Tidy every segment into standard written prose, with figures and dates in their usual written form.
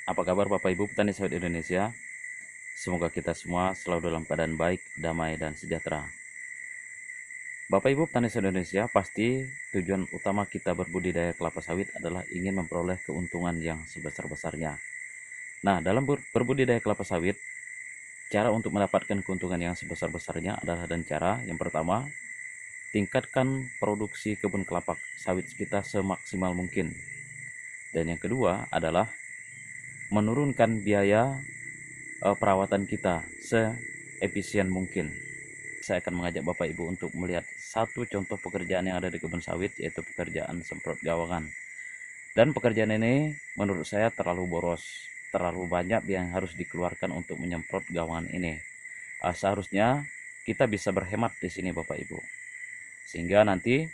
Apa kabar Bapak Ibu petani sawit Indonesia? Semoga kita semua selalu dalam keadaan baik, damai, dan sejahtera. Bapak Ibu petani sawit Indonesia, pasti tujuan utama kita berbudidaya kelapa sawit adalah ingin memperoleh keuntungan yang sebesar-besarnya. Nah, dalam berbudidaya kelapa sawit, cara untuk mendapatkan keuntungan yang sebesar-besarnya adalah dengan cara yang pertama, tingkatkan produksi kebun kelapa sawit kita semaksimal mungkin. Dan yang kedua adalah menurunkan biaya perawatan kita seefisien mungkin. Saya akan mengajak Bapak Ibu untuk melihat satu contoh pekerjaan yang ada di kebun sawit, yaitu pekerjaan semprot gawangan. Dan pekerjaan ini menurut saya terlalu boros, terlalu banyak yang harus dikeluarkan untuk menyemprot gawangan ini. Seharusnya kita bisa berhemat di sini Bapak Ibu, sehingga nanti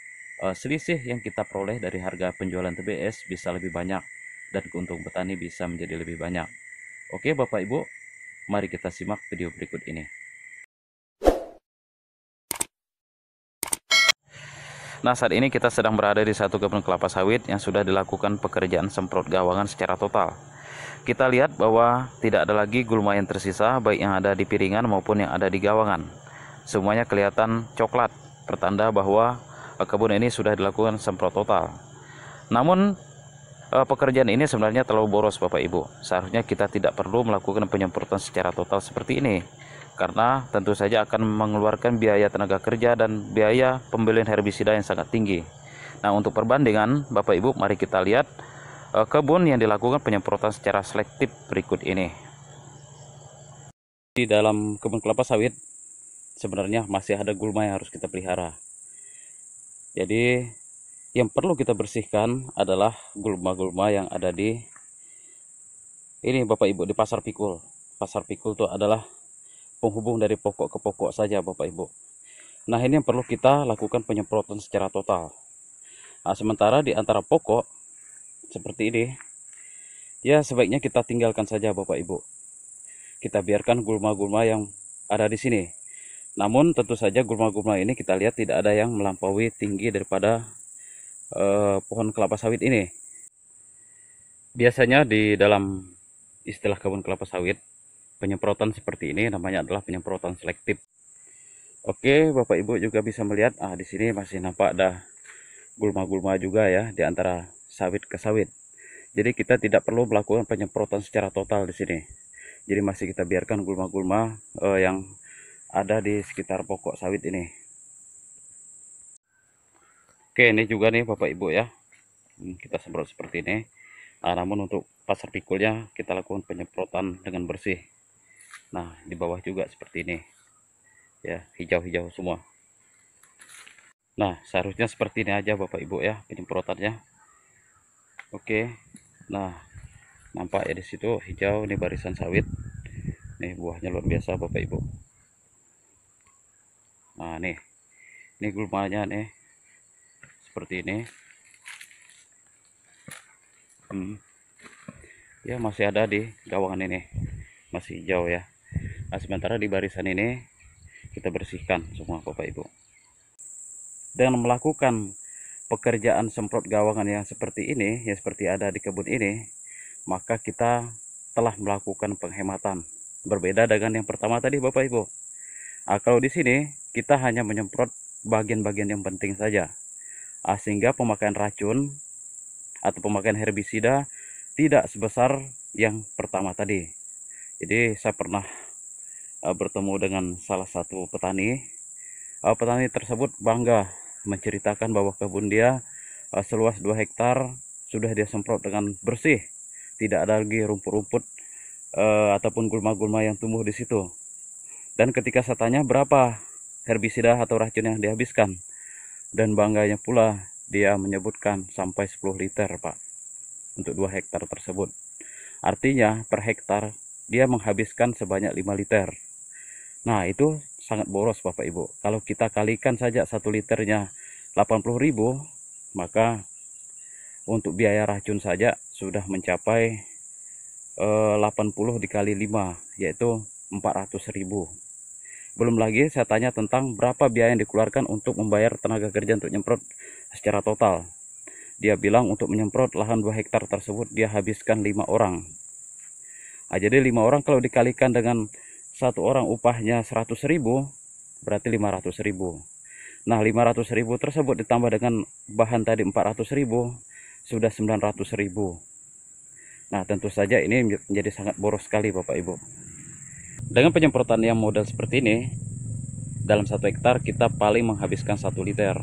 selisih yang kita peroleh dari harga penjualan TBS bisa lebih banyak dan keuntungan petani bisa menjadi lebih banyak. Oke Bapak Ibu, mari kita simak video berikut ini. Nah, saat ini kita sedang berada di satu kebun kelapa sawit yang sudah dilakukan pekerjaan semprot gawangan secara total. Kita lihat bahwa tidak ada lagi gulma yang tersisa, baik yang ada di piringan maupun yang ada di gawangan. Semuanya kelihatan coklat, pertanda bahwa kebun ini sudah dilakukan semprot total. Namun, pekerjaan ini sebenarnya terlalu boros Bapak Ibu. Seharusnya kita tidak perlu melakukan penyemprotan secara total seperti ini, karena tentu saja akan mengeluarkan biaya tenaga kerja dan biaya pembelian herbisida yang sangat tinggi. Nah, untuk perbandingan Bapak Ibu, mari kita lihat kebun yang dilakukan penyemprotan secara selektif berikut ini. Di dalam kebun kelapa sawit sebenarnya masih ada gulma yang harus kita pelihara. Jadi yang perlu kita bersihkan adalah gulma-gulma yang ada di ini Bapak Ibu, di pasar pikul. Pasar pikul itu adalah penghubung dari pokok ke pokok saja Bapak Ibu. Nah, ini yang perlu kita lakukan penyemprotan secara total. Nah, sementara di antara pokok seperti ini, ya sebaiknya kita tinggalkan saja Bapak Ibu. Kita biarkan gulma-gulma yang ada di sini. Namun tentu saja gulma-gulma ini kita lihat tidak ada yang melampaui tinggi daripada pohon kelapa sawit ini. Biasanya di dalam istilah kebun kelapa sawit, penyemprotan seperti ini namanya adalah penyemprotan selektif. Oke, Bapak Ibu juga bisa melihat, di sini masih nampak ada gulma-gulma juga ya di antara sawit ke sawit. Jadi kita tidak perlu melakukan penyemprotan secara total di sini. Jadi masih kita biarkan gulma-gulma yang ada di sekitar pokok sawit ini. Oke, ini juga nih Bapak Ibu ya. Kita semprot seperti ini. Nah, namun untuk pasar pikulnya kita lakukan penyemprotan dengan bersih. Nah, di bawah juga seperti ini. Ya, hijau-hijau semua. Nah, seharusnya seperti ini aja Bapak Ibu ya penyemprotannya. Oke. Nah, nampak ya di situ hijau, ini barisan sawit. Nih buahnya luar biasa Bapak Ibu. Nah, ini gulmanya nih. Seperti ini. Ya, masih ada di gawangan ini. Masih hijau ya. Nah, sementara di barisan ini kita bersihkan semua Bapak Ibu. Dengan melakukan pekerjaan semprot gawangan yang seperti ini, yang seperti ada di kebun ini, maka kita telah melakukan penghematan. Berbeda dengan yang pertama tadi Bapak Ibu. Kalau di sini kita hanya menyemprot bagian-bagian yang penting saja. Sehingga pemakaian racun atau pemakaian herbisida tidak sebesar yang pertama tadi. Jadi saya pernah bertemu dengan salah satu petani. Petani tersebut bangga menceritakan bahwa kebun dia seluas 2 hektar sudah dia semprot dengan bersih. Tidak ada lagi rumput-rumput ataupun gulma-gulma yang tumbuh di situ. Dan ketika saya tanya berapa herbisida atau racun yang dihabiskan, dan bangganya pula dia menyebutkan sampai 10 liter Pak untuk 2 hektar tersebut. Artinya per hektar dia menghabiskan sebanyak 5 liter. Nah, itu sangat boros Bapak Ibu. Kalau kita kalikan saja 1 liternya 80.000, maka untuk biaya racun saja sudah mencapai 80 dikali 5, yaitu 400.000. Belum lagi saya tanya tentang berapa biaya yang dikeluarkan untuk membayar tenaga kerja untuk nyemprot secara total. Dia bilang untuk menyemprot lahan 2 hektar tersebut dia habiskan 5 orang. Jadi 5 orang kalau dikalikan dengan satu orang upahnya 100.000, berarti 500.000. Nah, 500.000 tersebut ditambah dengan bahan tadi 400.000, sudah 900.000. Nah, tentu saja ini menjadi sangat boros sekali Bapak Ibu. Dengan penyemprotan yang modal seperti ini, dalam 1 hektar kita paling menghabiskan 1 liter.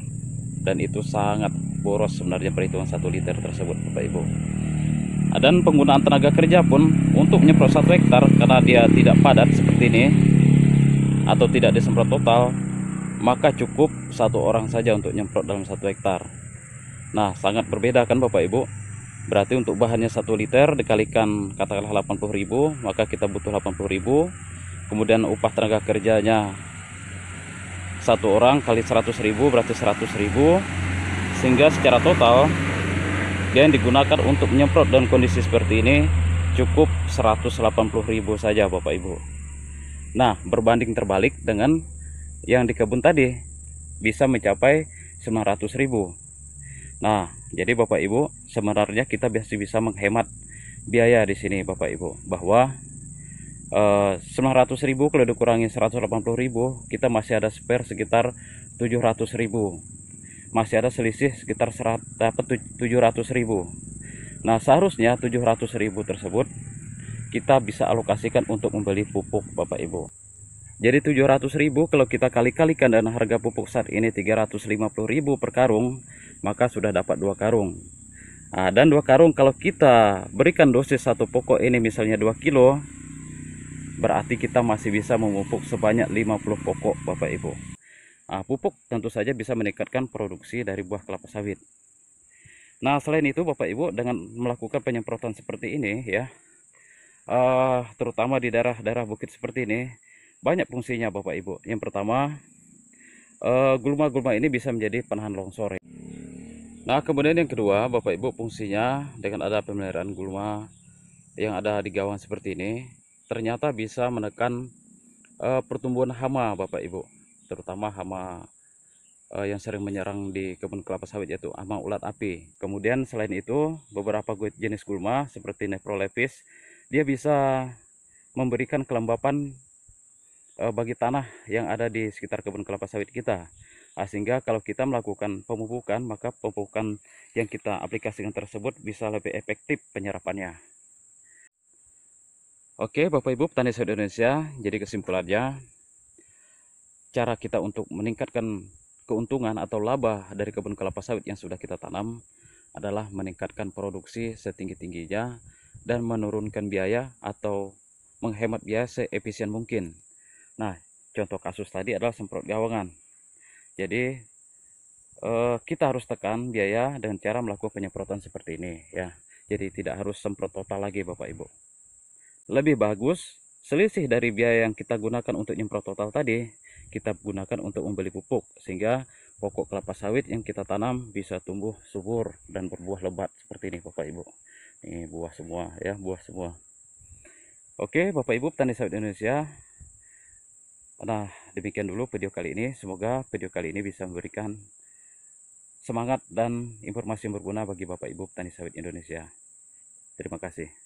Dan itu sangat boros sebenarnya perhitungan 1 liter tersebut Bapak Ibu. Dan penggunaan tenaga kerja pun untuk menyemprot 1 hektar, karena dia tidak padat seperti ini atau tidak disemprot total, maka cukup 1 orang saja untuk nyemprot dalam 1 hektar. Nah, sangat berbeda kan Bapak Ibu. Berarti untuk bahannya 1 liter dikalikan katakanlah 80.000, maka kita butuh 80.000. Kemudian upah tenaga kerjanya 1 orang kali 100.000 berarti 100.000, sehingga secara total yang digunakan untuk menyemprot dalam kondisi seperti ini cukup 180.000 saja Bapak Ibu. Nah, berbanding terbalik dengan yang di kebun tadi bisa mencapai 900.000. Nah, jadi Bapak Ibu, sebenarnya kita bisa menghemat biaya di sini Bapak Ibu, bahwa 900.000 kalau dikurangi 180.000, kita masih ada spare sekitar 700.000. Masih ada selisih sekitar 700.000. Nah, seharusnya 700.000 tersebut kita bisa alokasikan untuk membeli pupuk Bapak Ibu. Jadi 700.000 kalau kita kalikan dengan harga pupuk saat ini 350.000 per karung, maka sudah dapat 2 karung. Nah, dan 2 karung kalau kita berikan dosis 1 pokok ini misalnya 2 kilo, berarti kita masih bisa memupuk sebanyak 50 pokok Bapak Ibu. Pupuk tentu saja bisa meningkatkan produksi dari buah kelapa sawit. Nah, selain itu Bapak Ibu, dengan melakukan penyemprotan seperti ini ya, terutama di daerah-daerah bukit seperti ini, banyak fungsinya Bapak Ibu. Yang pertama, gulma-gulma ini bisa menjadi penahan longsor. Nah, kemudian yang kedua Bapak Ibu, fungsinya dengan ada pemeliharaan gulma yang ada di gawang seperti ini, ternyata bisa menekan pertumbuhan hama Bapak Ibu, terutama hama yang sering menyerang di kebun kelapa sawit, yaitu hama ulat api. Kemudian selain itu, beberapa jenis gulma seperti Nephrolepis, dia bisa memberikan kelembapan bagi tanah yang ada di sekitar kebun kelapa sawit kita. Sehingga kalau kita melakukan pemupukan, maka pemupukan yang kita aplikasikan tersebut bisa lebih efektif penyerapannya. Oke Bapak Ibu petani sawit Indonesia, jadi kesimpulannya, cara kita untuk meningkatkan keuntungan atau laba dari kebun kelapa sawit yang sudah kita tanam adalah meningkatkan produksi setinggi-tingginya dan menurunkan biaya atau menghemat biaya seefisien mungkin. Nah, contoh kasus tadi adalah semprot gawangan. Jadi kita harus tekan biaya dengan cara melakukan penyemprotan seperti ini ya. Jadi tidak harus semprot total lagi Bapak Ibu. Lebih bagus selisih dari biaya yang kita gunakan untuk nyemprot total tadi, kita gunakan untuk membeli pupuk, sehingga pokok kelapa sawit yang kita tanam bisa tumbuh subur dan berbuah lebat seperti ini Bapak Ibu. Ini buah semua ya, buah semua. Oke Bapak Ibu petani sawit Indonesia, nah demikian dulu video kali ini. Semoga video kali ini bisa memberikan semangat dan informasi yang berguna bagi Bapak Ibu petani sawit Indonesia. Terima kasih.